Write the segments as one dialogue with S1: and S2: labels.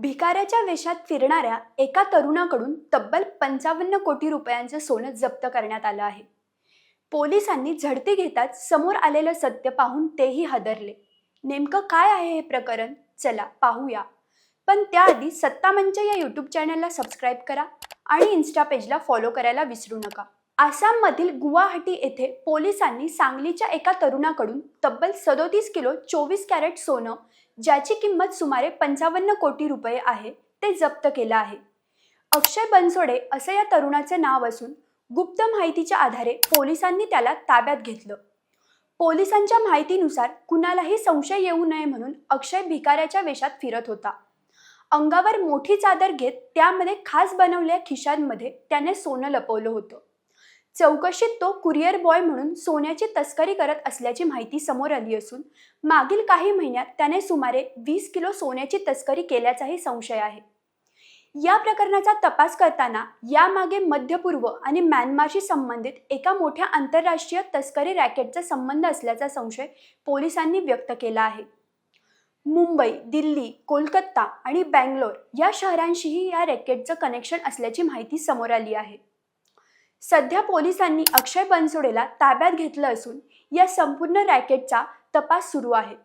S1: भिकाऱ्याच्या वेशात फिरणाऱ्या एका तरुणाकडून तब्बल 55 कोटी रुपयांचं सोनं जप्त करण्यात आलं आहे. पोलिसांनी झडती घेताच समोर आलेलं सत्य पाहून तेही हादरले. नेमकं काय आहे हे प्रकरण? चला पाहूया. पण त्याआधी सत्ता मंच या यूट्यूब चॅनलला सबस्क्राईब करा आणि इन्स्टा पेजला फॉलो करायला विसरू नका. आसाममधील गुवाहाटी येथे पोलिसांनी सांगलीच्या एका तरुणाकडून तब्बल 37 किलो 24 कॅरेट सोनं, ज्याची किंमत सुमारे 55 कोटी रुपये आहे, ते जप्त केलं आहे. अक्षय बनसोडे असं या तरुणाचं नाव असून गुप्त माहितीच्या आधारे पोलिसांनी त्याला ताब्यात घेतलं. पोलिसांच्या माहितीनुसार कुणालाही संशय येऊ नये म्हणून अक्षय भिकाऱ्याच्या वेशात फिरत होता. अंगावर मोठी चादर घेत त्यामध्ये खास बनवलेल्या खिशांमध्ये त्याने सोनं लपवलं होतं. चौकशीत तो कुरिअर बॉय म्हणून सोन्याची तस्करी करत असल्याची माहिती समोर आली असून मागील काही महिन्यात त्याने सुमारे 20 किलो सोन्याची तस्करी केल्याचाही संशय आहे. या प्रकरणाचा तपास करताना यामागे मध्य पूर्व आणि म्यानमारशी संबंधित एका मोठ्या आंतरराष्ट्रीय तस्करी रॅकेटचा संबंध असल्याचा संशय पोलिसांनी व्यक्त केला आहे. मुंबई, दिल्ली, कोलकाता आणि बँगलोर या शहरांशीही या रॅकेटचं कनेक्शन असल्याची माहिती समोर आली आहे. सध्या पोलिसांनी अक्षय बनसोडेला ताब्यात घेतलं असून या संपूर्ण रॅकेटचा तपास सुरू आहे.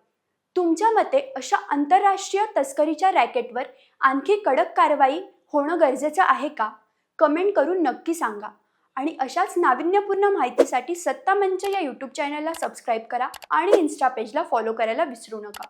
S1: तुमच्या मते अशा आंतरराष्ट्रीय तस्करीच्या रॅकेटवर आणखी कडक कारवाई होणं गरजेचं आहे का? कमेंट करून नक्की सांगा. आणि अशाच नाविन्यपूर्ण माहितीसाठी सत्ता मंच या यूट्यूब चॅनलला सबस्क्राईब करा आणि इन्स्टा पेजला फॉलो करायला विसरू नका.